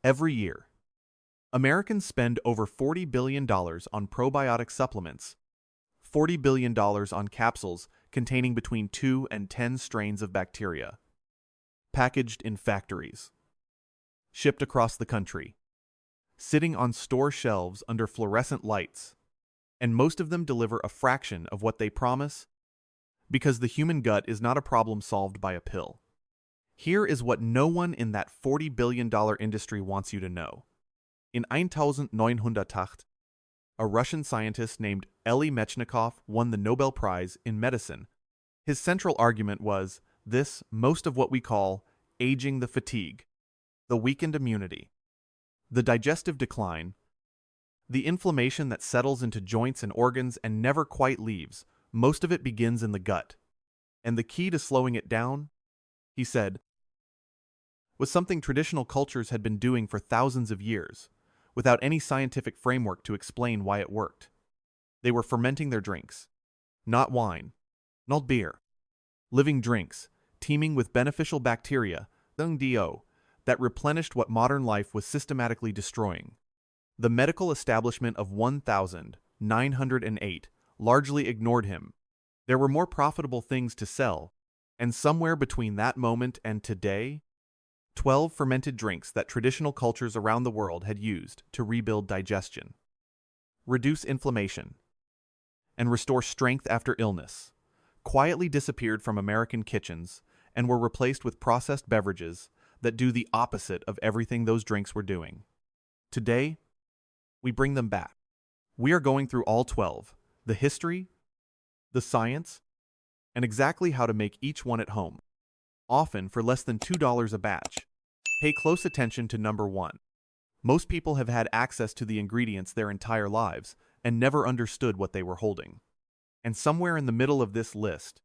Every year, Americans spend over $40 billion on probiotic supplements, $40 billion on capsules containing between 2 and 10 strains of bacteria, packaged in factories, shipped across the country, sitting on store shelves under fluorescent lights, and most of them deliver a fraction of what they promise because the human gut is not a problem solved by a pill. Here is what no one in that $40 billion industry wants you to know. In 1908, a Russian scientist named Elie Mechnikov won the Nobel Prize in Medicine. His central argument was this: most of what we call aging, the fatigue, the weakened immunity, the digestive decline, the inflammation that settles into joints and organs and never quite leaves, most of it begins in the gut. And the key to slowing it down, he said, was something traditional cultures had been doing for thousands of years, without any scientific framework to explain why it worked. They were fermenting their drinks. Not wine, not beer. Living drinks, teeming with beneficial bacteria, that replenished what modern life was systematically destroying. The medical establishment of 1908 largely ignored him. There were more profitable things to sell, and somewhere between that moment and today, 12 fermented drinks that traditional cultures around the world had used to rebuild digestion, reduce inflammation, and restore strength after illness, quietly disappeared from American kitchens and were replaced with processed beverages that do the opposite of everything those drinks were doing. Today, we bring them back. We are going through all 12, the history, the science, and exactly how to make each one at home, often for less than $2 a batch. Pay close attention to number 1. Most people have had access to the ingredients their entire lives and never understood what they were holding. And somewhere in the middle of this list,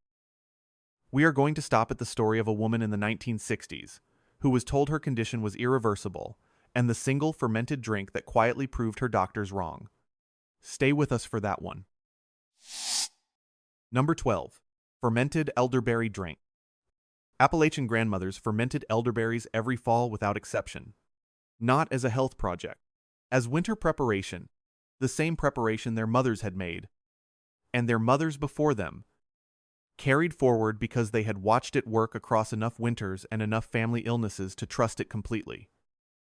we are going to stop at the story of a woman in the 1960s who was told her condition was irreversible and the single fermented drink that quietly proved her doctors wrong. Stay with us for that one. Number 12. Fermented elderberry drink. Appalachian grandmothers fermented elderberries every fall without exception. Not as a health project, as winter preparation, the same preparation their mothers had made, and their mothers before them, carried forward because they had watched it work across enough winters and enough family illnesses to trust it completely.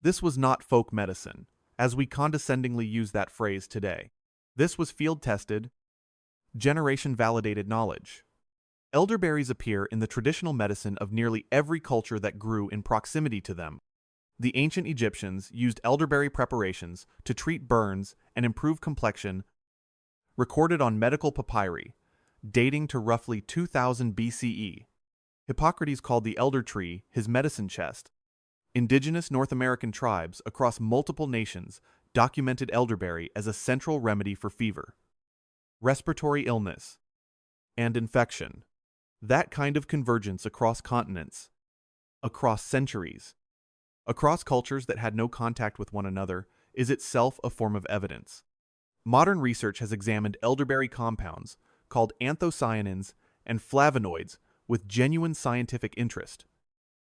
This was not folk medicine, as we condescendingly use that phrase today. This was field-tested, generation-validated knowledge. Elderberries appear in the traditional medicine of nearly every culture that grew in proximity to them. The ancient Egyptians used elderberry preparations to treat burns and improve complexion, recorded on medical papyri, dating to roughly 2000 BCE. Hippocrates called the elder tree his medicine chest. Indigenous North American tribes across multiple nations documented elderberry as a central remedy for fever, respiratory illness, and infection. That kind of convergence across continents, across centuries, across cultures that had no contact with one another, is itself a form of evidence. Modern research has examined elderberry compounds, called anthocyanins and flavonoids, with genuine scientific interest.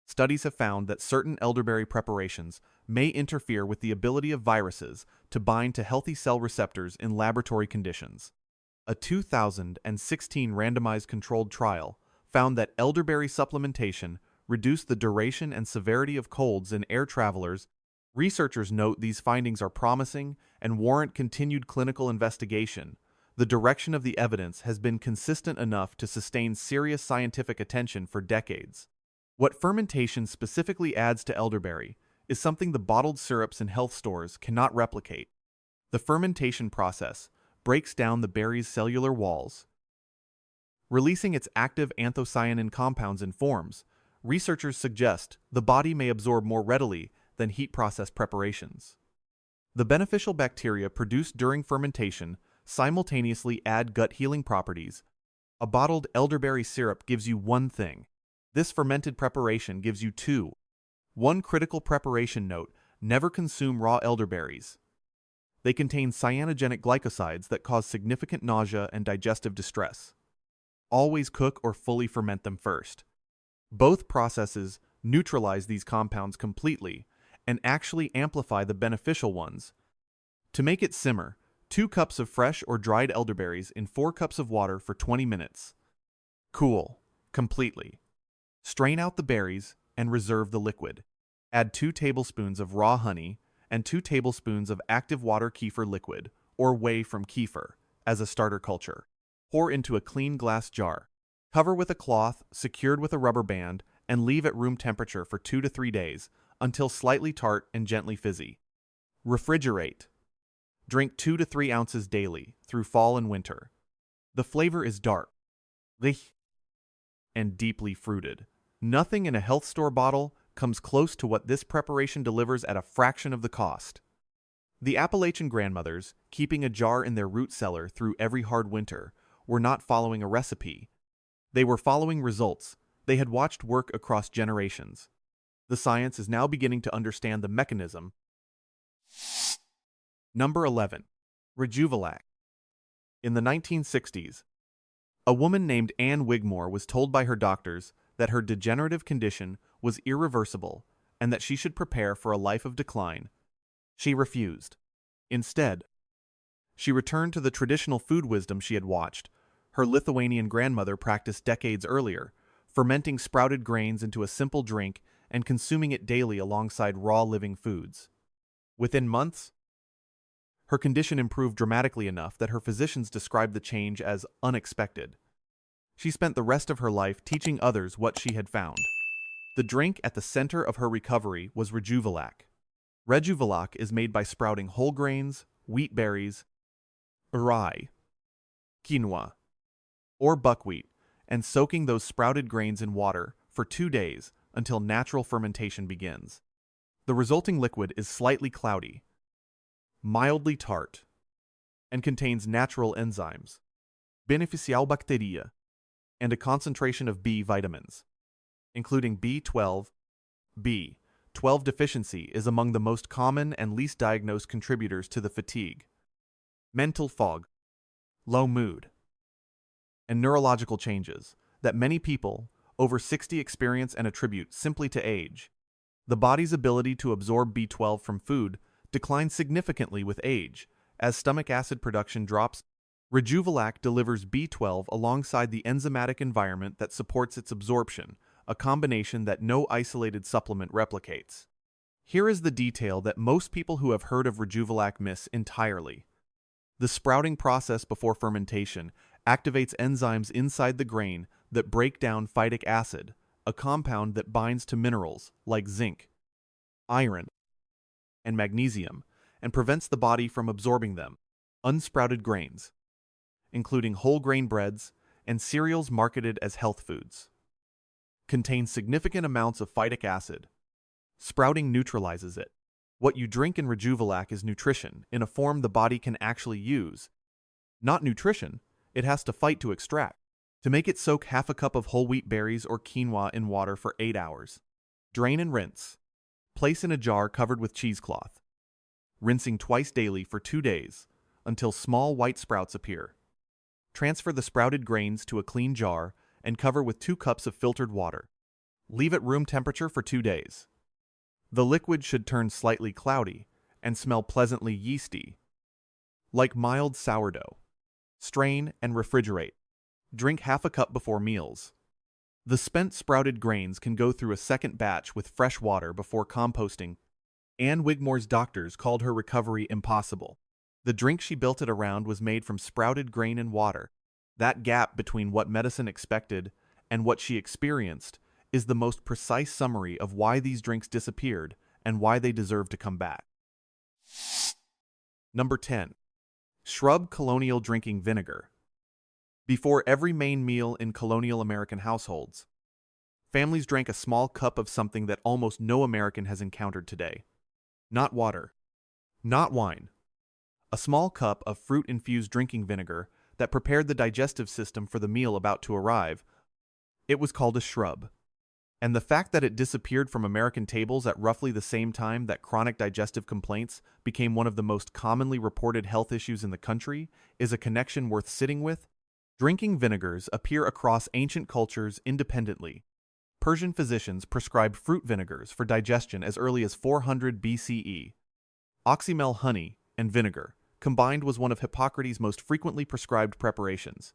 Studies have found that certain elderberry preparations may interfere with the ability of viruses to bind to healthy cell receptors in laboratory conditions. A 2016 randomized controlled trial found that elderberry supplementation reduced the duration and severity of colds in air travelers. Researchers note these findings are promising and warrant continued clinical investigation. The direction of the evidence has been consistent enough to sustain serious scientific attention for decades. What fermentation specifically adds to elderberry is something the bottled syrups in health stores cannot replicate. The fermentation process breaks down the berry's cellular walls, releasing its active anthocyanin compounds in forms researchers suggest the body may absorb more readily than heat-processed preparations. The beneficial bacteria produced during fermentation simultaneously add gut-healing properties. A bottled elderberry syrup gives you one thing. This fermented preparation gives you two. One critical preparation note: never consume raw elderberries. They contain cyanogenic glycosides that cause significant nausea and digestive distress. Always cook or fully ferment them first. Both processes neutralize these compounds completely and actually amplify the beneficial ones. To make it simmer, 2 cups of fresh or dried elderberries in 4 cups of water for 20 minutes. Cool. Completely. Strain out the berries and reserve the liquid. Add 2 tablespoons of raw honey and 2 tablespoons of active water kefir liquid, or whey from kefir, as a starter culture. Pour into a clean glass jar. Cover with a cloth secured with a rubber band and leave at room temperature for 2 to 3 days until slightly tart and gently fizzy. Refrigerate. Drink 2 to 3 ounces daily through fall and winter. The flavor is dark, rich, and deeply fruited. Nothing in a health store bottle comes close to what this preparation delivers at a fraction of the cost. The Appalachian grandmothers, keeping a jar in their root cellar through every hard winter, were not following a recipe. They were following results. They had watched work across generations. The science is now beginning to understand the mechanism. Number 11. Rejuvelac. In the 1960s, a woman named Anne Wigmore was told by her doctors that her degenerative condition was irreversible and that she should prepare for a life of decline. She refused. Instead, she returned to the traditional food wisdom she had watched her Lithuanian grandmother practiced decades earlier, fermenting sprouted grains into a simple drink and consuming it daily alongside raw living foods. Within months, her condition improved dramatically enough that her physicians described the change as unexpected. She spent the rest of her life teaching others what she had found. The drink at the center of her recovery was Rejuvelac. Rejuvelac is made by sprouting whole grains, wheat berries, rye, quinoa, or buckwheat, and soaking those sprouted grains in water for 2 days until natural fermentation begins. The resulting liquid is slightly cloudy, mildly tart, and contains natural enzymes, beneficial bacteria, and a concentration of B vitamins, including B12. B12 deficiency is among the most common and least diagnosed contributors to the fatigue, mental fog, low mood, and neurological changes that many people over 60 experience and attribute simply to age. The body's ability to absorb B12 from food declines significantly with age, as stomach acid production drops. Rejuvelac delivers B12 alongside the enzymatic environment that supports its absorption, a combination that no isolated supplement replicates. Here is the detail that most people who have heard of Rejuvelac miss entirely. The sprouting process before fermentation activates enzymes inside the grain that break down phytic acid, a compound that binds to minerals like zinc, iron, and magnesium, and prevents the body from absorbing them. Unsprouted grains, including whole grain breads and cereals marketed as health foods, contain significant amounts of phytic acid. Sprouting neutralizes it. What you drink in Rejuvelac is nutrition in a form the body can actually use. Not nutrition it has to fight to extract. To make it, soak half a cup of whole wheat berries or quinoa in water for 8 hours. Drain and rinse. Place in a jar covered with cheesecloth, rinsing twice daily for 2 days until small white sprouts appear. Transfer the sprouted grains to a clean jar and cover with 2 cups of filtered water. Leave at room temperature for 2 days. The liquid should turn slightly cloudy and smell pleasantly yeasty, like mild sourdough. Strain and refrigerate. Drink half a cup before meals. The spent sprouted grains can go through a second batch with fresh water before composting. Anne Wigmore's doctors called her recovery impossible. The drink she built it around was made from sprouted grain and water. That gap between what medicine expected and what she experienced is the most precise summary of why these drinks disappeared and why they deserve to come back. Number 10. Shrub colonial drinking vinegar. Before every main meal in colonial American households, families drank a small cup of something that almost no American has encountered today. Not water, not wine. A small cup of fruit-infused drinking vinegar that prepared the digestive system for the meal about to arrive. It was called a shrub. And the fact that it disappeared from American tables at roughly the same time that chronic digestive complaints became one of the most commonly reported health issues in the country is a connection worth sitting with. Drinking vinegars appear across ancient cultures independently, Persian physicians prescribed fruit vinegars for digestion as early as 400 BCE. Oxymel honey and vinegar combined was one of Hippocrates' most frequently prescribed preparations.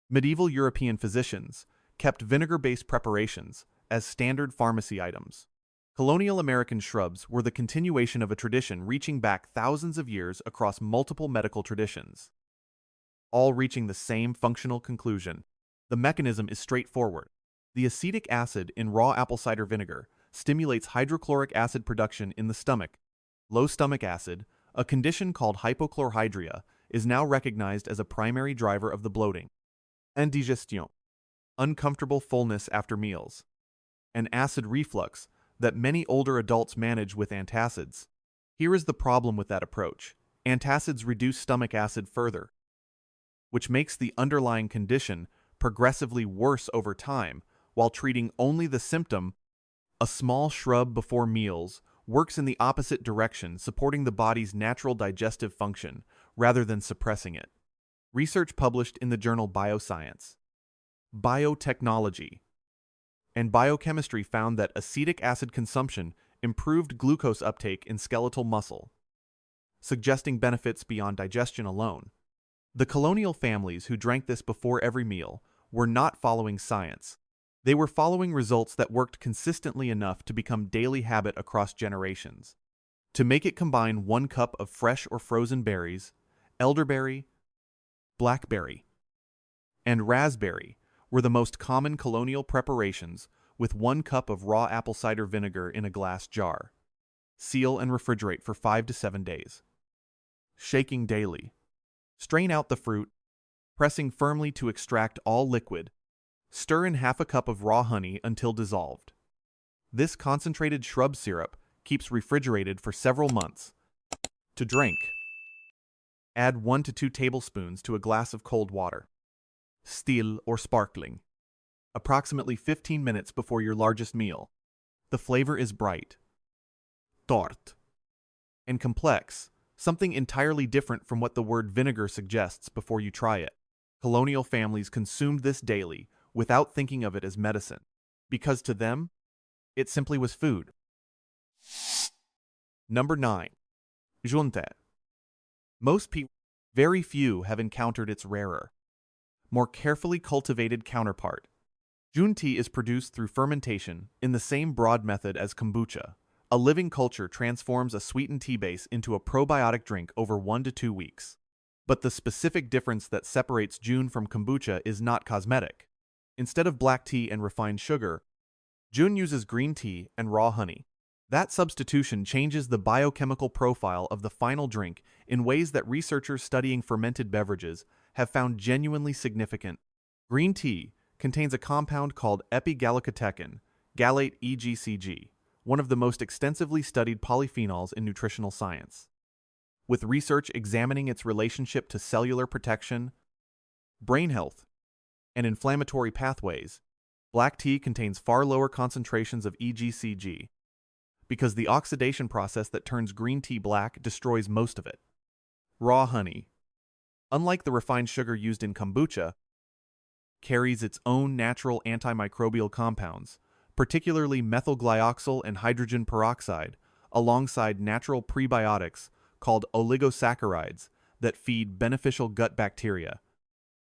Medieval European physicians kept vinegar-based preparations as standard pharmacy items. Colonial American shrubs were the continuation of a tradition reaching back thousands of years across multiple medical traditions, all reaching the same functional conclusion. The mechanism is straightforward. The acetic acid in raw apple cider vinegar stimulates hydrochloric acid production in the stomach. Low stomach acid, a condition called hypochlorhydria, is now recognized as a primary driver of the bloating and digestion, uncomfortable fullness after meals, and acid reflux that many older adults manage with antacids. Here is the problem with that approach. Antacids reduce stomach acid further, which makes the underlying condition progressively worse over time, while treating only the symptom. A small shrub before meals works in the opposite direction, supporting the body's natural digestive function rather than suppressing it. Research published in the journal Bioscience, Biotechnology, and Biochemistry found that acetic acid consumption improved glucose uptake in skeletal muscle, suggesting benefits beyond digestion alone. The colonial families who drank this before every meal were not following science. They were following results that worked consistently enough to become daily habit across generations. To make it, combine 1 cup of fresh or frozen berries, elderberry, blackberry, and raspberry were the most common colonial preparations, with 1 cup of raw apple cider vinegar in a glass jar. Seal and refrigerate for 5 to 7 days. Shaking daily. Strain out the fruit, pressing firmly to extract all liquid. Stir in half a cup of raw honey until dissolved. This concentrated shrub syrup keeps refrigerated for several months. To drink, add 1 to 2 tablespoons to a glass of cold water, still or sparkling, approximately 15 minutes before your largest meal. The flavor is bright, tart, and complex, something entirely different from what the word vinegar suggests before you try it. Colonial families consumed this daily without thinking of it as medicine, because to them, it simply was food. Number 9. Junte. Most people, very few, have encountered its rarer, more carefully cultivated counterpart. Junte is produced through fermentation in the same broad method as kombucha. A living culture transforms a sweetened tea base into a probiotic drink over 1 to 2 weeks. But the specific difference that separates Jun from kombucha is not cosmetic. Instead of black tea and refined sugar, Jun uses green tea and raw honey. That substitution changes the biochemical profile of the final drink in ways that researchers studying fermented beverages have found genuinely significant. Green tea contains a compound called epigallocatechin, gallate EGCG, one of the most extensively studied polyphenols in nutritional science. With research examining its relationship to cellular protection, brain health, and inflammatory pathways, black tea contains far lower concentrations of EGCG, because the oxidation process that turns green tea black destroys most of it. Raw honey, unlike the refined sugar used in kombucha, carries its own natural antimicrobial compounds, particularly methylglyoxal and hydrogen peroxide, alongside natural prebiotics called oligosaccharides that feed beneficial gut bacteria.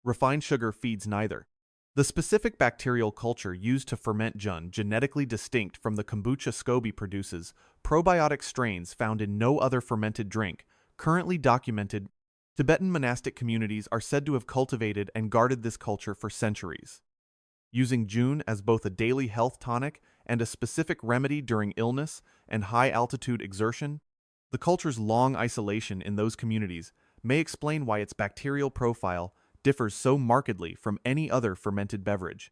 Refined sugar feeds neither. The specific bacterial culture used to ferment Jun, genetically distinct from the kombucha SCOBY, produces probiotic strains found in no other fermented drink currently documented. Tibetan monastic communities are said to have cultivated and guarded this culture for centuries, using Jun as both a daily health tonic and a specific remedy during illness and high-altitude exertion. The culture's long isolation in those communities may explain why its bacterial profile differs so markedly from any other fermented beverage.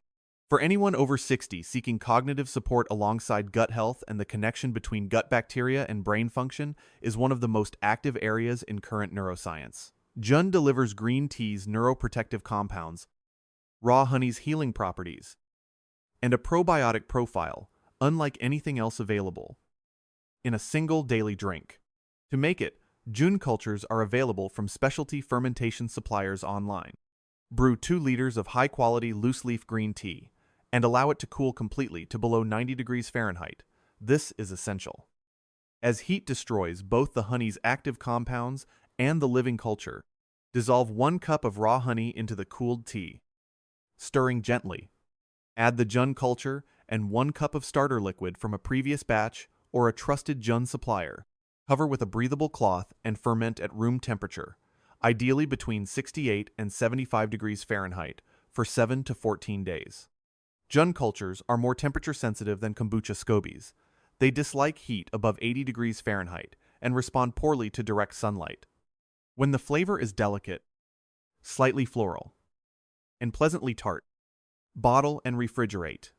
For anyone over 60 seeking cognitive support alongside gut health, and the connection between gut bacteria and brain function is one of the most active areas in current neuroscience. Jun delivers green tea's neuroprotective compounds, raw honey's healing properties, and a probiotic profile unlike anything else available in a single daily drink. To make it, Jun cultures are available from specialty fermentation suppliers online. Brew 2 liters of high-quality loose-leaf green tea. and allow it to cool completely to below 90 degrees Fahrenheit. This is essential, as heat destroys both the honey's active compounds and the living culture. Dissolve 1 cup of raw honey into the cooled tea, stirring gently. Add the Jun culture and 1 cup of starter liquid from a previous batch or a trusted Jun supplier. Cover with a breathable cloth and ferment at room temperature, ideally between 68 and 75 degrees Fahrenheit, for 7 to 14 days. Jun cultures are more temperature sensitive than kombucha scobies. They dislike heat above 80 degrees Fahrenheit and respond poorly to direct sunlight. When the flavor is delicate, slightly floral, and pleasantly tart, bottle and refrigerate.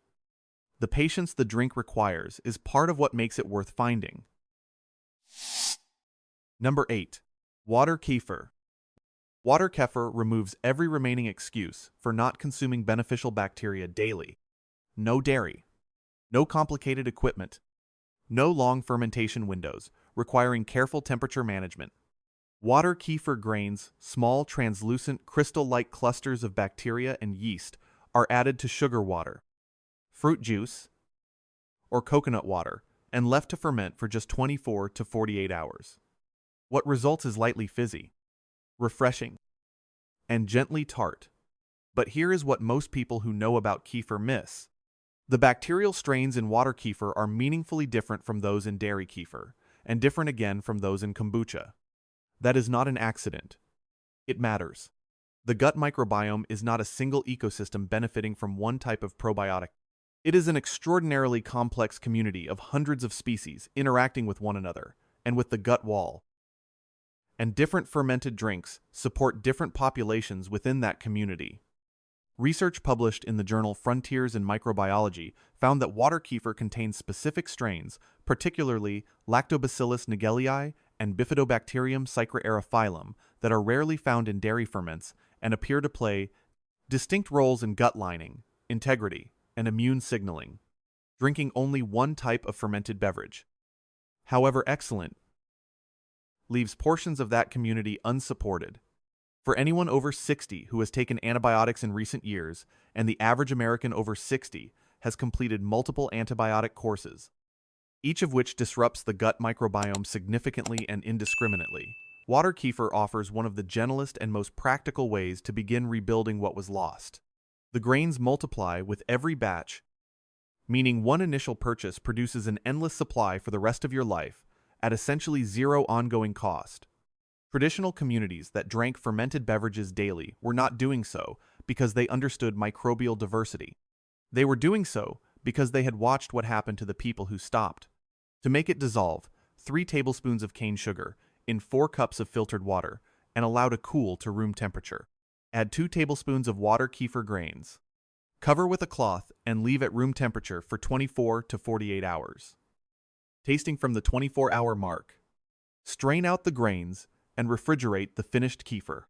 The patience the drink requires is part of what makes it worth finding. Number 8. Water kefir. Water kefir removes every remaining excuse for not consuming beneficial bacteria daily. No dairy. No complicated equipment. No long fermentation windows, requiring careful temperature management. Water kefir grains, small translucent crystal-like clusters of bacteria and yeast, are added to sugar water, fruit juice, or coconut water, and left to ferment for just 24 to 48 hours. What results is lightly fizzy, refreshing, and gently tart. But here is what most people who know about kefir miss. The bacterial strains in water kefir are meaningfully different from those in dairy kefir, and different again from those in kombucha. That is not an accident. It matters. The gut microbiome is not a single ecosystem benefiting from one type of probiotic. It is an extraordinarily complex community of hundreds of species interacting with one another and with the gut wall. And different fermented drinks support different populations within that community. Research published in the journal Frontiers in Microbiology found that water kefir contains specific strains, particularly Lactobacillus nigelii and Bifidobacterium psychroaerophyllum, that are rarely found in dairy ferments and appear to play distinct roles in gut lining, integrity, and immune signaling. Drinking only one type of fermented beverage, however excellent, leaves portions of that community unsupported. For anyone over 60 who has taken antibiotics in recent years, and the average American over 60 has completed multiple antibiotic courses, each of which disrupts the gut microbiome significantly and indiscriminately, water kefir offers one of the gentlest and most practical ways to begin rebuilding what was lost. The grains multiply with every batch, meaning one initial purchase produces an endless supply for the rest of your life at essentially zero ongoing cost. Traditional communities that drank fermented beverages daily were not doing so because they understood microbial diversity. They were doing so because they had watched what happened to the people who stopped. To make it dissolve, 3 tablespoons of cane sugar in 4 cups of filtered water and allow to cool to room temperature. Add 2 tablespoons of water kefir grains. Cover with a cloth and leave at room temperature for 24 to 48 hours. Tasting from the 24-hour mark. Strain out the grains and refrigerate the finished kefir.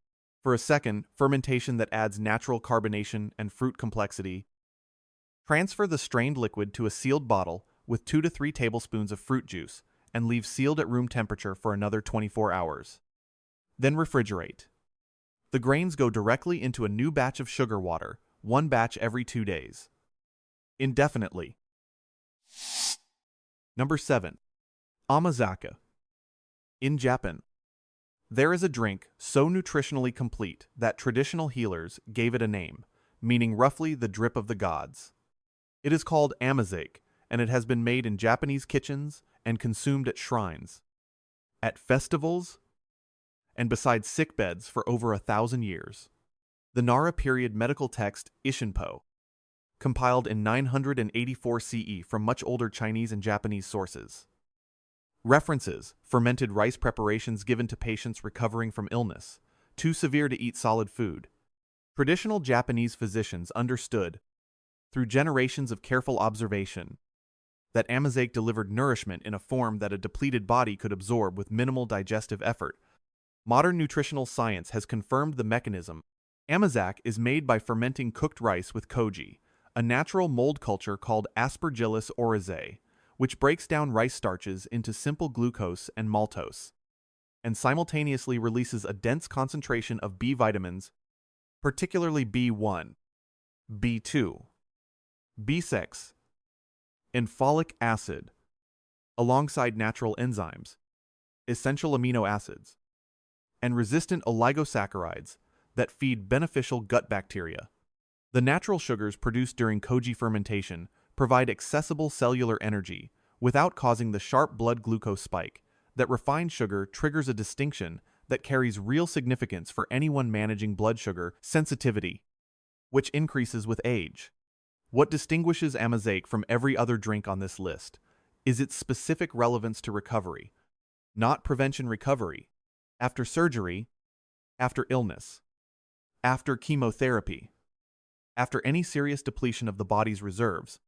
For a second fermentation that adds natural carbonation and fruit complexity, transfer the strained liquid to a sealed bottle with 2 to 3 tablespoons of fruit juice and leave sealed at room temperature for another 24 hours. Then refrigerate. The grains go directly into a new batch of sugar water, one batch every 2 days. Indefinitely. Number 7. Amazake. In Japan, there is a drink so nutritionally complete that traditional healers gave it a name, meaning roughly the drip of the gods. It is called amazake, and it has been made in Japanese kitchens and consumed at shrines, at festivals, and beside sickbeds for over 1,000 years. The Nara period medical text Ishinpo, compiled in 984 CE from much older Chinese and Japanese sources, references fermented rice preparations given to patients recovering from illness, too severe to eat solid food. Traditional Japanese physicians understood, through generations of careful observation, that amazake delivered nourishment in a form that a depleted body could absorb with minimal digestive effort. Modern nutritional science has confirmed the mechanism. Amazake is made by fermenting cooked rice with koji, a natural mold culture called Aspergillus oryzae, which breaks down rice starches into simple glucose and maltose, and simultaneously releases a dense concentration of B vitamins, particularly B1, B2, B6, and folic acid, alongside natural enzymes, essential amino acids, and resistant oligosaccharides that feed beneficial gut bacteria. The natural sugars produced during koji fermentation provide accessible cellular energy without causing the sharp blood glucose spike that refined sugar triggers, a distinction that carries real significance for anyone managing blood sugar sensitivity, which increases with age. What distinguishes amazake from every other drink on this list is its specific relevance to recovery, not prevention recovery, after surgery, after illness, after chemotherapy, after any serious depletion of the body's reserves.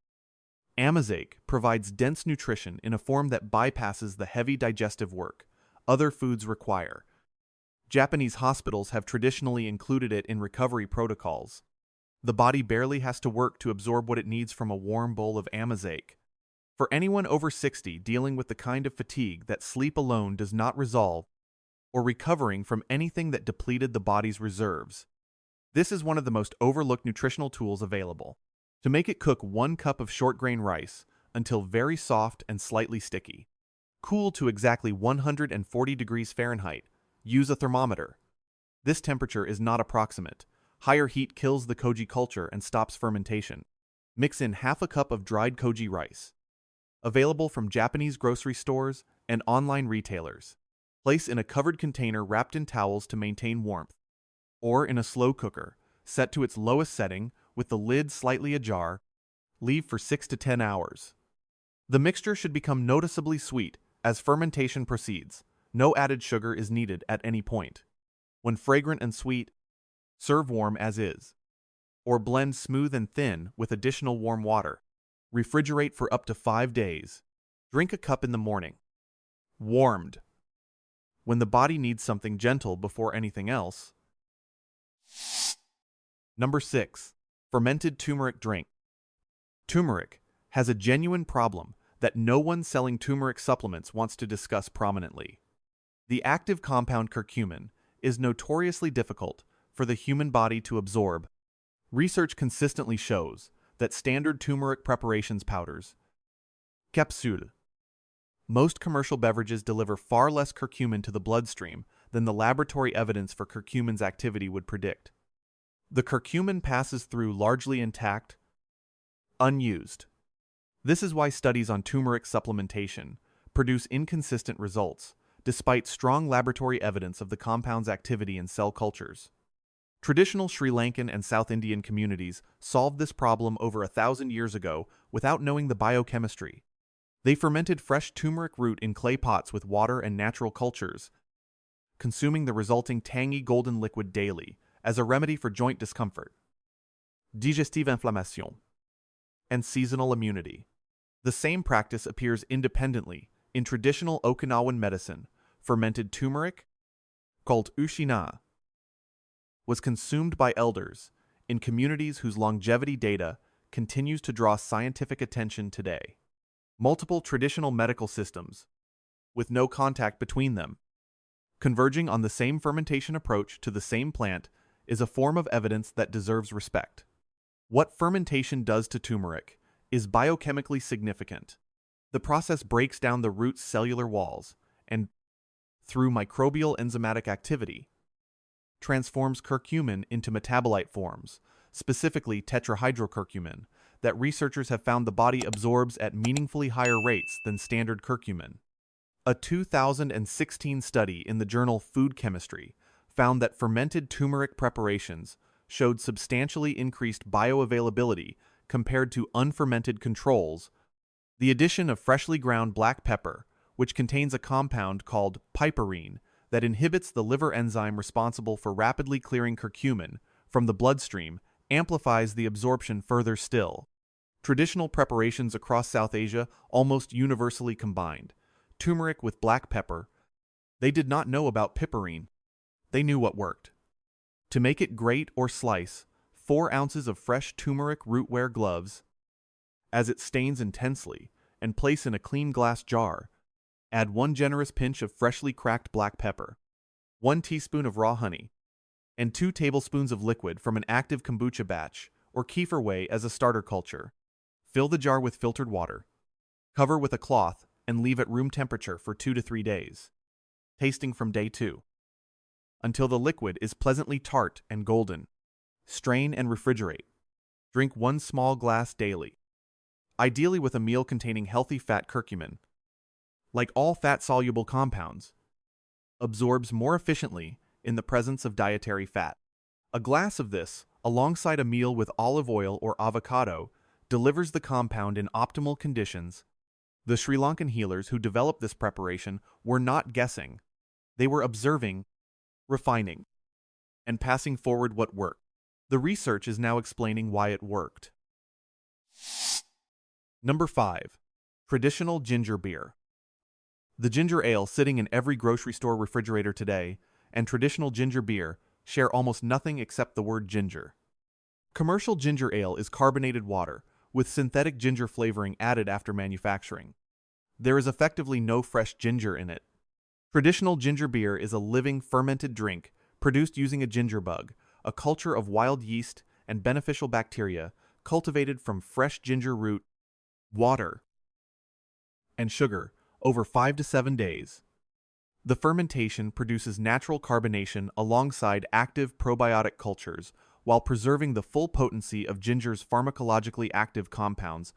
Amazake provides dense nutrition in a form that bypasses the heavy digestive work other foods require. Japanese hospitals have traditionally included it in recovery protocols. The body barely has to work to absorb what it needs from a warm bowl of amazake. For anyone over 60 dealing with the kind of fatigue that sleep alone does not resolve, or recovering from anything that depleted the body's reserves, this is one of the most overlooked nutritional tools available. To make it, cook 1 cup of short grain rice until very soft and slightly sticky. Cool to exactly 140 degrees Fahrenheit. Use a thermometer. This temperature is not approximate. Higher heat kills the koji culture and stops fermentation. Mix in half a cup of dried koji rice. Available from Japanese grocery stores and online retailers. Place in a covered container wrapped in towels to maintain warmth, or in a slow cooker, set to its lowest setting with the lid slightly ajar. Leave for 6 to 10 hours. The mixture should become noticeably sweet as fermentation proceeds. No added sugar is needed at any point. When fragrant and sweet, serve warm as is, or blend smooth and thin with additional warm water. Refrigerate for up to 5 days. Drink a cup in the morning. Warmed. When the body needs something gentle before anything else. Number 6. Fermented turmeric drink. Turmeric has a genuine problem that no one selling turmeric supplements wants to discuss prominently. The active compound curcumin is notoriously difficult for the human body to absorb. Research consistently shows that standard turmeric preparations, powders, capsules, most commercial beverages deliver far less curcumin to the bloodstream than the laboratory evidence for curcumin's activity would predict. The curcumin passes through largely intact, unused. This is why studies on turmeric supplementation produce inconsistent results, despite strong laboratory evidence of the compound's activity in cell cultures. Traditional Sri Lankan and South Indian communities solved this problem over 1,000 years ago without knowing the biochemistry. They fermented fresh turmeric root in clay pots with water and natural cultures, consuming the resulting tangy golden liquid daily as a remedy for joint discomfort, digestive inflammation, and seasonal immunity. The same practice appears independently in traditional Okinawan medicine. Fermented turmeric, called ushina, was consumed by elders in communities whose longevity data continues to draw scientific attention today. Multiple traditional medical systems, with no contact between them, converging on the same fermentation approach to the same plant, is a form of evidence that deserves respect. What fermentation does to turmeric is biochemically significant. The process breaks down the root's cellular walls and, through microbial enzymatic activity, transforms curcumin into metabolite forms, specifically tetrahydrocurcumin, that researchers have found the body absorbs at meaningfully higher rates than standard curcumin. A 2016 study in the journal Food Chemistry found that fermented turmeric preparations showed substantially increased bioavailability compared to unfermented controls. The addition of freshly ground black pepper, which contains a compound called piperine that inhibits the liver enzyme responsible for rapidly clearing curcumin from the bloodstream, amplifies the absorption further still. Traditional preparations across South Asia almost universally combined turmeric with black pepper. They did not know about piperine. They knew what worked. To make it grate or slice 4 ounces of fresh turmeric rootware gloves as it stains intensely and place in a clean glass jar. Add 1 generous pinch of freshly cracked black pepper, 1 teaspoon of raw honey, and 2 tablespoons of liquid from an active kombucha batch or kefir whey as a starter culture. Fill the jar with filtered water, cover with a cloth, and leave at room temperature for 2 to 3 days. Tasting from day 2. Until the liquid is pleasantly tart and golden. Strain and refrigerate. Drink 1 small glass daily. Ideally with a meal containing healthy fat curcumin. Like all fat-soluble compounds, absorbs more efficiently in the presence of dietary fat. A glass of this, alongside a meal with olive oil or avocado, delivers the compound in optimal conditions. The Sri Lankan healers who developed this preparation were not guessing. They were observing, refining, and passing forward what worked. The research is now explaining why it worked. Number 5. Traditional ginger beer. The ginger ale sitting in every grocery store refrigerator today and traditional ginger beer share almost nothing except the word ginger. Commercial ginger ale is carbonated water with synthetic ginger flavoring added after manufacturing. There is effectively no fresh ginger in it. Traditional ginger beer is a living fermented drink produced using a ginger bug, a culture of wild yeast and beneficial bacteria cultivated from fresh ginger root, water, and sugar over 5 to 7 days. The fermentation produces natural carbonation alongside active probiotic cultures while preserving the full potency of ginger's pharmacologically active compounds.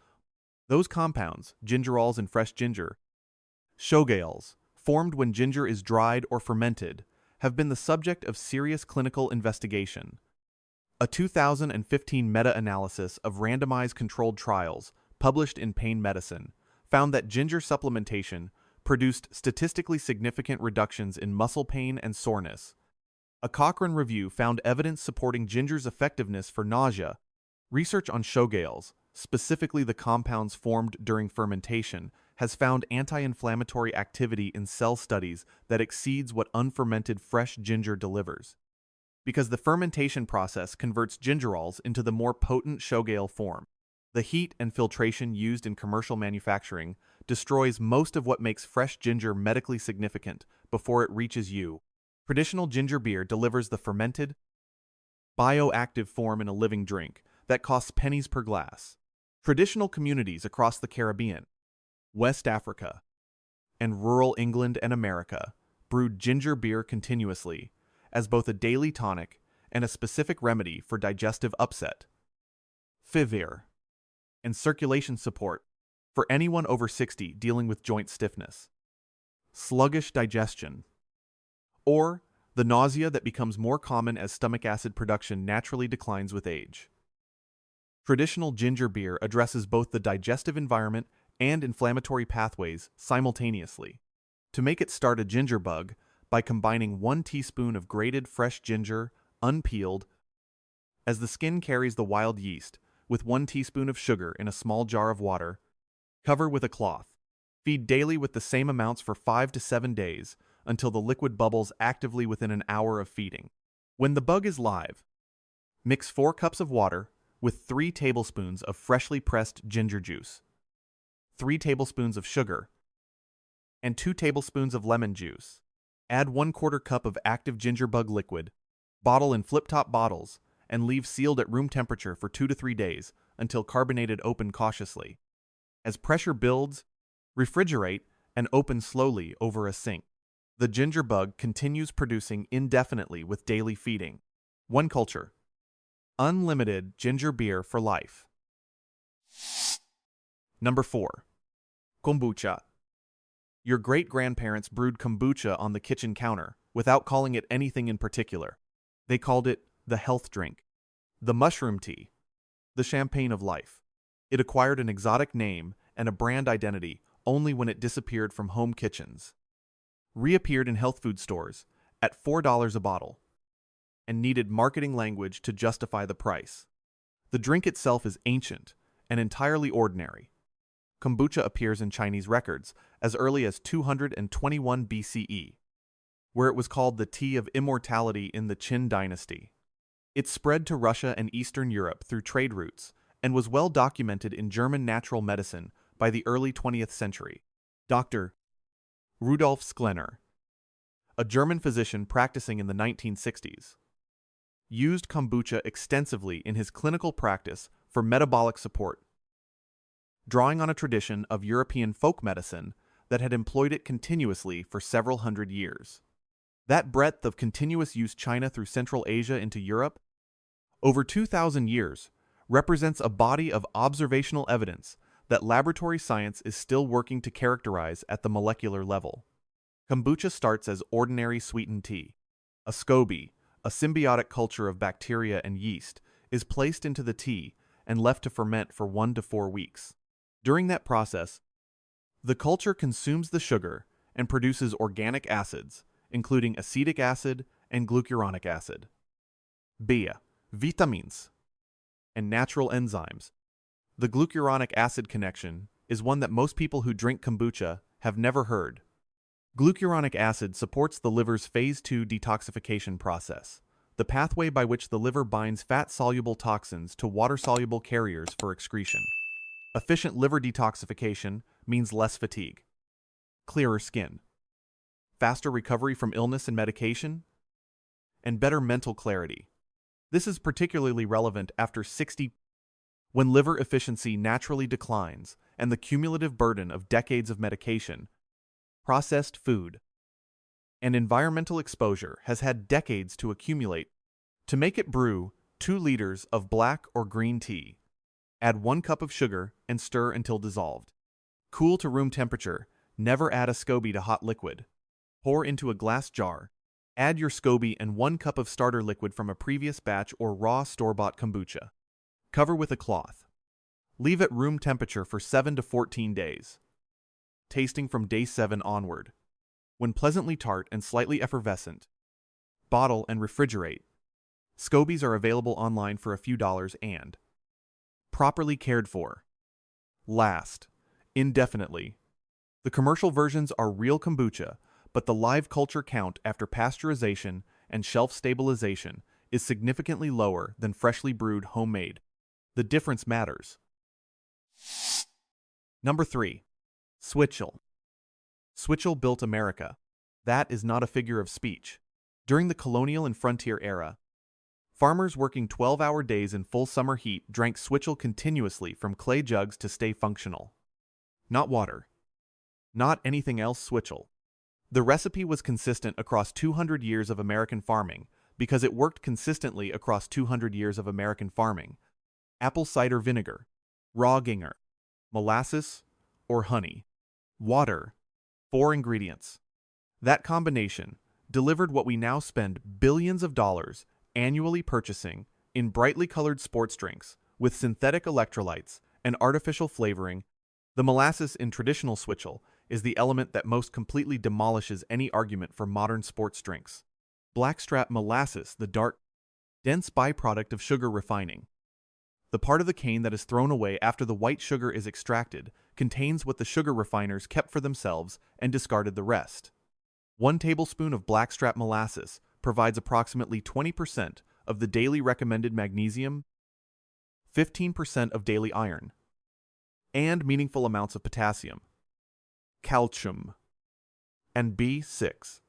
Those compounds, gingerols and fresh ginger, shogaols, formed when ginger is dried or fermented, have been the subject of serious clinical investigation. A 2015 meta-analysis of randomized controlled trials, published in Pain Medicine, found that ginger supplementation produced statistically significant reductions in muscle pain and soreness. A Cochrane review found evidence supporting ginger's effectiveness for nausea. Research on shogaols, specifically the compounds formed during fermentation, has found anti-inflammatory activity in cell studies that exceeds what unfermented fresh ginger delivers. Because the fermentation process converts gingerols into the more potent shogaol form, the heat and filtration used in commercial manufacturing destroys most of what makes fresh ginger medically significant before it reaches you. Traditional ginger beer delivers the fermented, bioactive form in a living drink that costs pennies per glass. Traditional communities across the Caribbean, West Africa, and rural England and America brewed ginger beer continuously as both a daily tonic and a specific remedy for digestive upset, kefir, and circulation support for anyone over 60 dealing with joint stiffness, sluggish digestion, or the nausea that becomes more common as stomach acid production naturally declines with age. Traditional ginger beer addresses both the digestive environment and inflammatory pathways simultaneously. To make it start a ginger bug, by combining 1 teaspoon of grated fresh ginger, unpeeled, as the skin carries the wild yeast, with 1 teaspoon of sugar in a small jar of water, cover with a cloth. Feed daily with the same amounts for 5 to 7 days until the liquid bubbles actively within an hour of feeding. When the bug is live, mix 4 cups of water with 3 tablespoons of freshly pressed ginger juice, 3 tablespoons of sugar, and 2 tablespoons of lemon juice. Add 1/4 cup of active ginger bug liquid, bottle in flip-top bottles, and leave sealed at room temperature for 2 to 3 days until carbonated. Open cautiously. As pressure builds, refrigerate and open slowly over a sink. The ginger bug continues producing indefinitely with daily feeding. 1 culture. Unlimited ginger beer for life. Number 4. Kombucha. Your great-grandparents brewed kombucha on the kitchen counter without calling it anything in particular. They called it the health drink, the mushroom tea, the champagne of life. It acquired an exotic name and a brand identity only when it disappeared from home kitchens, reappeared in health food stores at $4 a bottle, and needed marketing language to justify the price. The drink itself is ancient and entirely ordinary. Kombucha appears in Chinese records as early as 221 BCE, where it was called the tea of immortality in the Qin dynasty. It spread to Russia and Eastern Europe through trade routes and was well documented in German natural medicine by the early 20th century. Dr. Rudolf Sklenar, a German physician practicing in the 1960s, used kombucha extensively in his clinical practice for metabolic support. drawing on a tradition of European folk medicine that had employed it continuously for several hundred years. That breadth of continuous use China through Central Asia into Europe, over 2,000 years, represents a body of observational evidence that laboratory science is still working to characterize at the molecular level. Kombucha starts as ordinary sweetened tea. A SCOBY, a symbiotic culture of bacteria and yeast, is placed into the tea and left to ferment for 1 to 4 weeks. During that process, the culture consumes the sugar and produces organic acids, including acetic acid and glucuronic acid. B. Vitamins and natural enzymes. The glucuronic acid connection is one that most people who drink kombucha have never heard. Glucuronic acid supports the liver's phase 2 detoxification process, the pathway by which the liver binds fat-soluble toxins to water-soluble carriers for excretion. Efficient liver detoxification means less fatigue, clearer skin, faster recovery from illness and medication, and better mental clarity. This is particularly relevant after 60, when liver efficiency naturally declines and the cumulative burden of decades of medication, processed food, and environmental exposure has had decades to accumulate. To make it, brew 2 liters of black or green tea. Add 1 cup of sugar and stir until dissolved. Cool to room temperature. Never add a SCOBY to hot liquid. Pour into a glass jar. Add your SCOBY and 1 cup of starter liquid from a previous batch or raw store-bought kombucha. Cover with a cloth. Leave at room temperature for 7 to 14 days. Tasting from day 7 onward. When pleasantly tart and slightly effervescent, bottle and refrigerate. SCOBYs are available online for a few dollars and properly cared for. Last, indefinitely. The commercial versions are real kombucha, but the live culture count after pasteurization and shelf stabilization is significantly lower than freshly brewed homemade. The difference matters. Number 3. Switchel. Switchel built America. That is not a figure of speech. During the colonial and frontier era, farmers working 12-hour days in full summer heat drank switchel continuously from clay jugs to stay functional. Not water. Not anything else switchel. The recipe was consistent across 200 years of American farming because it worked consistently across 200 years of American farming. Apple cider vinegar, raw ginger, molasses, or honey. Water. 4 ingredients. That combination delivered what we now spend billions of dollars annually purchasing in brightly colored sports drinks with synthetic electrolytes and artificial flavoring. The molasses in traditional switchel is the element that most completely demolishes any argument for modern sports drinks. Blackstrap molasses, the dark, dense byproduct of sugar refining. The part of the cane that is thrown away after the white sugar is extracted contains what the sugar refiners kept for themselves and discarded the rest. 1 tablespoon of blackstrap molasses provides approximately 20% of the daily recommended magnesium, 15% of daily iron, and meaningful amounts of potassium, calcium, and B6.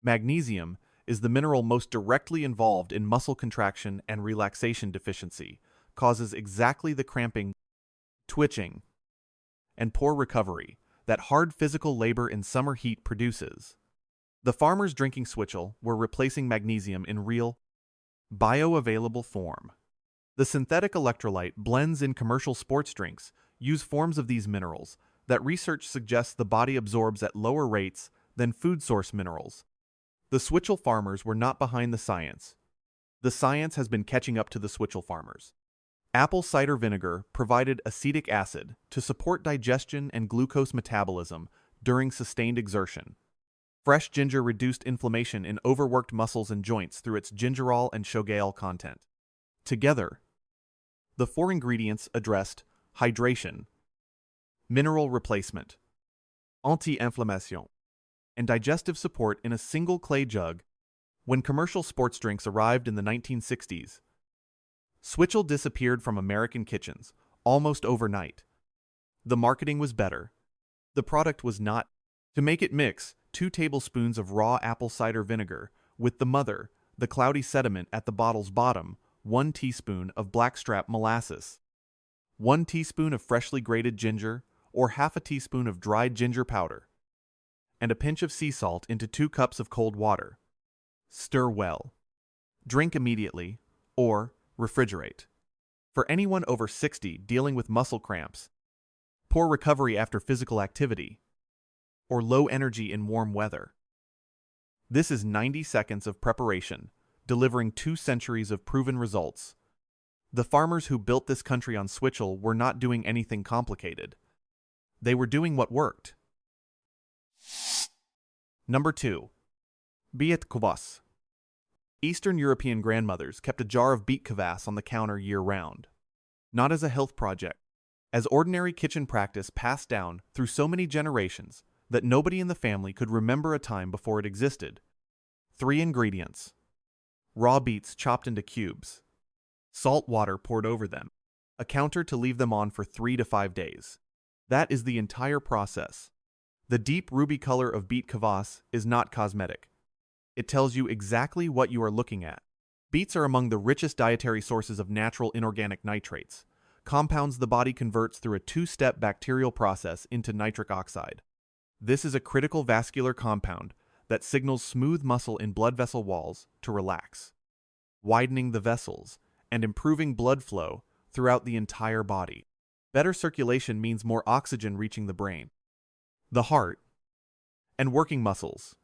Magnesium is the mineral most directly involved in muscle contraction and relaxation deficiency, causes exactly the cramping, twitching, and poor recovery that hard physical labor in summer heat produces. The farmers drinking switchel were replacing magnesium in real, bioavailable form. The synthetic electrolyte blends in commercial sports drinks use forms of these minerals that research suggests the body absorbs at lower rates than food source minerals. The switchel farmers were not behind the science. The science has been catching up to the switchel farmers. Apple cider vinegar provided acetic acid to support digestion and glucose metabolism during sustained exertion. Fresh ginger reduced inflammation in overworked muscles and joints through its gingerol and shogaol content. Together, the 4 ingredients addressed hydration, mineral replacement, anti-inflammation, and digestive support in a single clay jug. When commercial sports drinks arrived in the 1960s, switchel disappeared from American kitchens almost overnight. The marketing was better. The product was not. To make it, mix 2 tablespoons of raw apple cider vinegar with the mother, the cloudy sediment at the bottle's bottom, 1 teaspoon of blackstrap molasses. 1 teaspoon of freshly grated ginger or half a teaspoon of dried ginger powder, and a pinch of sea salt into 2 cups of cold water. Stir well. Drink immediately or refrigerate. For anyone over 60 dealing with muscle cramps, poor recovery after physical activity, or low energy in warm weather. This is 90 seconds of preparation, delivering 2 centuries of proven results. The farmers who built this country on switchel were not doing anything complicated. They were doing what worked. Number 2. Beet kvass. Eastern European grandmothers kept a jar of beet kvass on the counter year-round. Not as a health project, as ordinary kitchen practice passed down through so many generations that nobody in the family could remember a time before it existed. 3 ingredients. Raw beets chopped into cubes. Salt water poured over them. A counter to leave them on for 3 to 5 days. That is the entire process. The deep ruby color of beet kvass is not cosmetic. It tells you exactly what you are looking at. Beets are among the richest dietary sources of natural inorganic nitrates, compounds the body converts through a 2-step bacterial process into nitric oxide. This is a critical vascular compound that signals smooth muscle in blood vessel walls to relax, widening the vessels and improving blood flow throughout the entire body. Better circulation means more oxygen reaching the brain, the heart, and working muscles.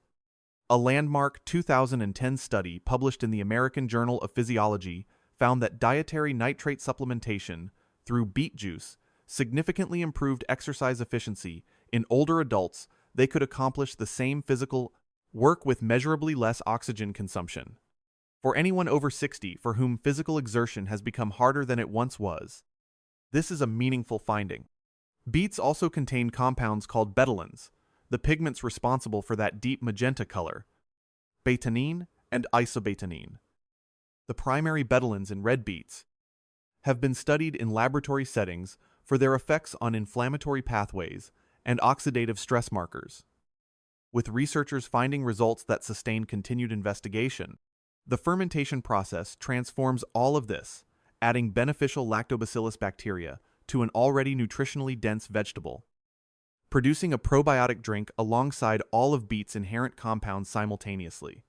A landmark 2010 study published in the American Journal of Physiology found that dietary nitrate supplementation through beet juice significantly improved exercise efficiency. In older adults, they could accomplish the same physical work with measurably less oxygen consumption. For anyone over 60 for whom physical exertion has become harder than it once was, this is a meaningful finding. Beets also contain compounds called betalains, the pigments responsible for that deep magenta color, betaine and isobetaine. The primary betalains in red beets have been studied in laboratory settings for their effects on inflammatory pathways and oxidative stress markers. With researchers finding results that sustain continued investigation, the fermentation process transforms all of this, adding beneficial lactobacillus bacteria to an already nutritionally dense vegetable, producing a probiotic drink alongside all of beet's inherent compounds simultaneously.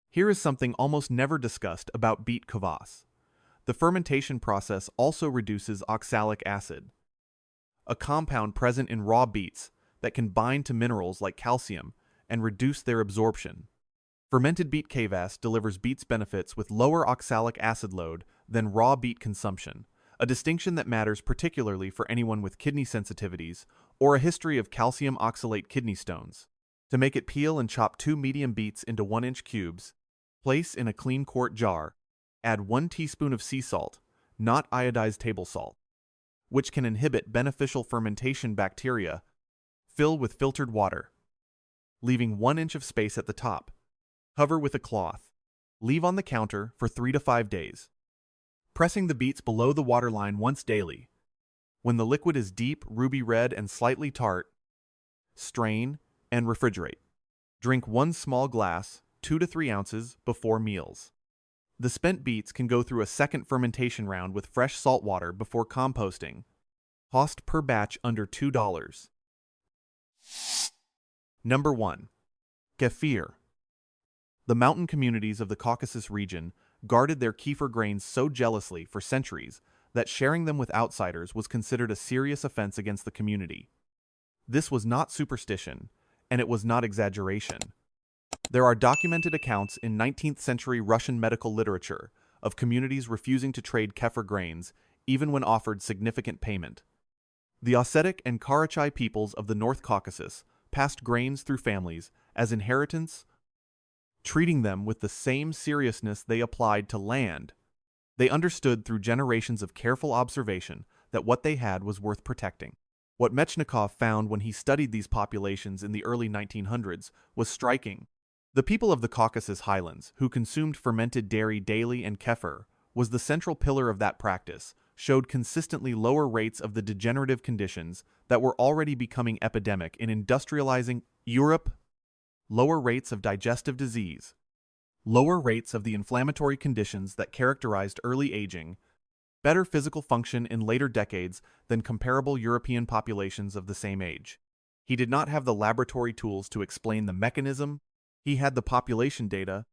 Here is something almost never discussed about beet kvass. The fermentation process also reduces oxalic acid, a compound present in raw beets that can bind to minerals like calcium and reduce their absorption. Fermented beet kvass delivers beets benefits with lower oxalic acid load than raw beet consumption, a distinction that matters particularly for anyone with kidney sensitivities or a history of calcium oxalate kidney stones. To make it, peel and chop 2 medium beets into 1-inch cubes, place in a clean quart jar, add 1 teaspoon of sea salt, not iodized table salt, which can inhibit beneficial fermentation bacteria. Fill with filtered water, leaving 1 inch of space at the top. Cover with a cloth. Leave on the counter for 3 to 5 days, pressing the beets below the waterline once daily. When the liquid is deep, ruby red, and slightly tart, strain and refrigerate. Drink 1 small glass, 2 to 3 ounces, before meals. The spent beets can go through a second fermentation round with fresh salt water before composting. Cost per batch under $2. Number 1. Kefir. The mountain communities of the Caucasus region guarded their kefir grains so jealously for centuries that sharing them with outsiders was considered a serious offense against the community. This was not superstition, and it was not exaggeration. There are documented accounts in 19th century Russian medical literature of communities refusing to trade kefir grains even when offered significant payment. The Ossetic and Karachay peoples of the North Caucasus passed grains through families as inheritance, treating them with the same seriousness they applied to land. They understood through generations of careful observation that what they had was worth protecting. What Mechnikov found when he studied these populations in the early 1900s was striking. The people of the Caucasus Highlands, who consumed fermented dairy daily and kefir, was the central pillar of that practice, showed consistently lower rates of the degenerative conditions that were already becoming epidemic in industrializing Europe, lower rates of digestive disease, lower rates of the inflammatory conditions that characterized early aging, better physical function in later decades than comparable European populations of the same age. He did not have the laboratory tools to explain the mechanism, he had the population data,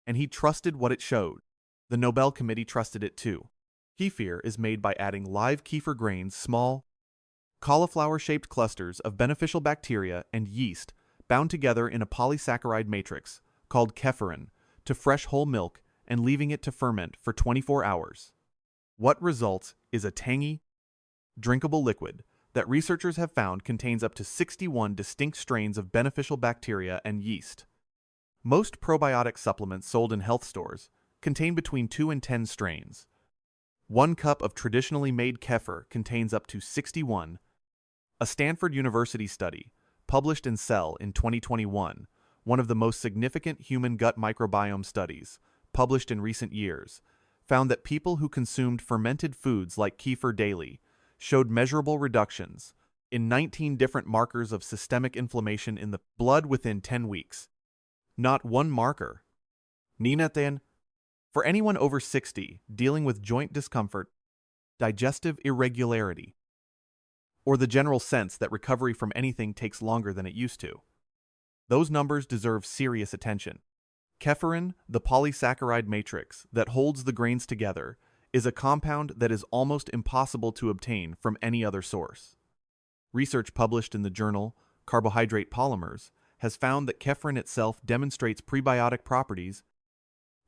and he trusted what it showed. The Nobel Committee trusted it too. Kefir is made by adding live kefir grains, small, cauliflower-shaped clusters of beneficial bacteria and yeast bound together in a polysaccharide matrix, called kefirin, to fresh whole milk and leaving it to ferment for 24 hours. What results is a tangy, drinkable liquid that researchers have found contains up to 61 distinct strains of beneficial bacteria and yeast. Most probiotic supplements sold in health stores contain between 2 and 10 strains. 1 cup of traditionally made kefir contains up to 61. A Stanford University study, published in Cell in 2021, one of the most significant human gut microbiome studies, published in recent years, found that people who consumed fermented foods like kefir daily showed measurable reductions in 19 different markers of systemic inflammation in the blood within 10 weeks. Not one marker. Ninatan, for anyone over 60 dealing with joint discomfort, digestive irregularity, or the general sense that recovery from anything takes longer than it used to. Those numbers deserve serious attention. Kefirin, the polysaccharide matrix that holds the grains together, is a compound that is almost impossible to obtain from any other source. Research published in the journal Carbohydrate Polymers has found that kefirin itself demonstrates prebiotic properties,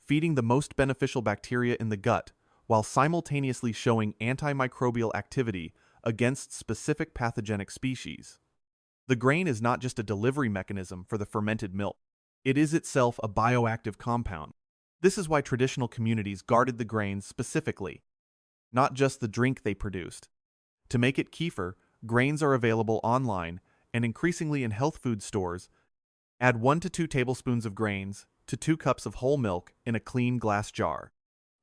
feeding the most beneficial bacteria in the gut while simultaneously showing antimicrobial activity against specific pathogenic species. The grain is not just a delivery mechanism for the fermented milk. It is itself a bioactive compound. This is why traditional communities guarded the grains specifically, not just the drink they produced. To make it kefir, grains are available online and increasingly in health food stores. Add 1 to 2 tablespoons of grains to 2 cups of whole milk in a clean glass jar.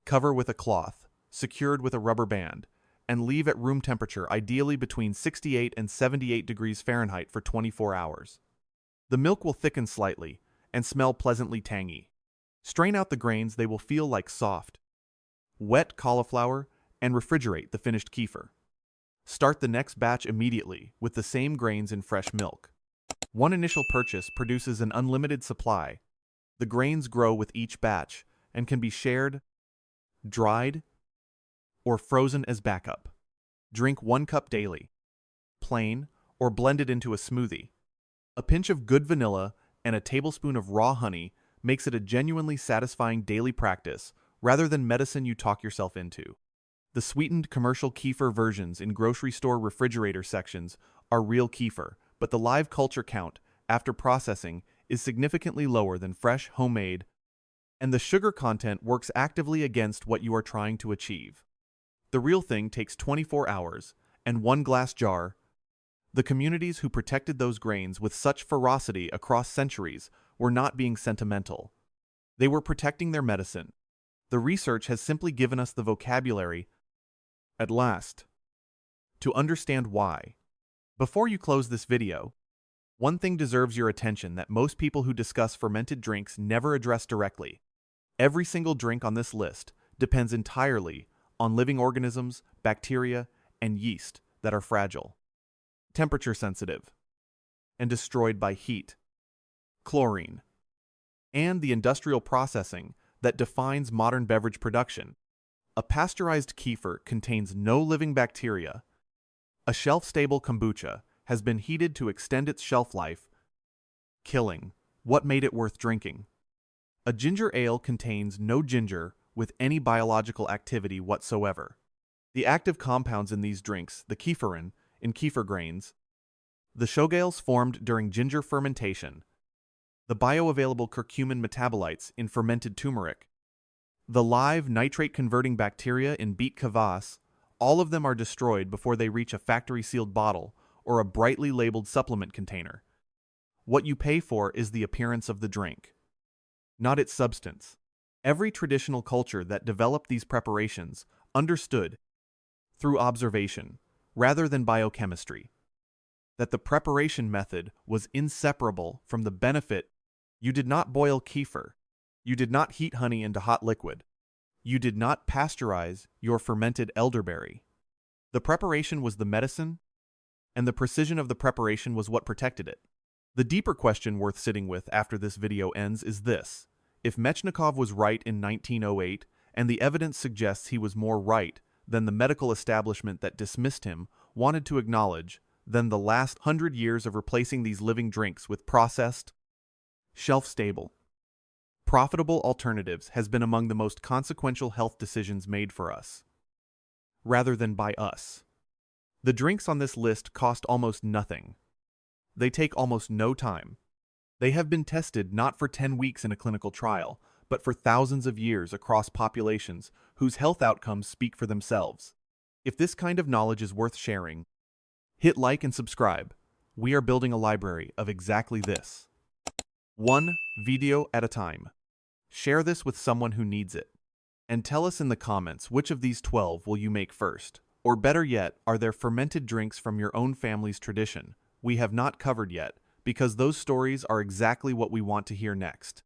Cover with a cloth, secured with a rubber band, and leave at room temperature, ideally between 68 and 78 degrees Fahrenheit for 24 hours. The milk will thicken slightly and smell pleasantly tangy. Strain out the grains, they will feel like soft, wet cauliflower, and refrigerate the finished kefir. Start the next batch immediately with the same grains in fresh milk. One initial purchase produces an unlimited supply. The grains grow with each batch and can be shared, dried, or frozen as backup. Drink 1 cup daily, plain or blended into a smoothie. A pinch of good vanilla and a tablespoon of raw honey makes it a genuinely satisfying daily practice rather than medicine you talk yourself into. The sweetened commercial kefir versions in grocery store refrigerator sections are real kefir, but the live culture count after processing is significantly lower than fresh, homemade, and the sugar content works actively against what you are trying to achieve. The real thing takes 24 hours and 1 glass jar. The communities who protected those grains with such ferocity across centuries were not being sentimental. They were protecting their medicine. The research has simply given us the vocabulary, at last, to understand why. Before you close this video, one thing deserves your attention that most people who discuss fermented drinks never address directly. Every single drink on this list depends entirely on living organisms, bacteria, and yeast that are fragile, temperature sensitive, and destroyed by heat, chlorine, and the industrial processing that defines modern beverage production. A pasteurized kefir contains no living bacteria. A shelf-stable kombucha has been heated to extend its shelf life, killing what made it worth drinking. A ginger ale contains no ginger with any biological activity whatsoever. The active compounds in these drinks, the kefirin in kefir grains, the shogales formed during ginger fermentation, the bioavailable curcumin metabolites in fermented turmeric, the live nitrate-converting bacteria in beet kvass, all of them are destroyed before they reach a factory-sealed bottle or a brightly labeled supplement container. What you pay for is the appearance of the drink, not its substance. Every traditional culture that developed these preparations understood, through observation, rather than biochemistry, that the preparation method was inseparable from the benefit. You did not boil kefir. You did not heat honey into hot liquid. You did not pasteurize your fermented elderberry. The preparation was the medicine, and the precision of the preparation was what protected it. The deeper question worth sitting with after this video ends is this. If Mechnikov was right in 1908, and the evidence suggests he was more right than the medical establishment that dismissed him wanted to acknowledge, then the last 100 years of replacing these living drinks with processed, shelf-stable, profitable alternatives has been among the most consequential health decisions made for us, rather than by us. The drinks on this list cost almost nothing. They take almost no time. They have been tested not for 10 weeks in a clinical trial, but for thousands of years across populations whose health outcomes speak for themselves. If this kind of knowledge is worth sharing, hit like and subscribe. We are building a library of exactly this. One video at a time. Share this with someone who needs it. And tell us in the comments which of these 12 will you make first. Or better yet, are there fermented drinks from your own family's tradition we have not covered yet, because those stories are exactly what we want to hear next.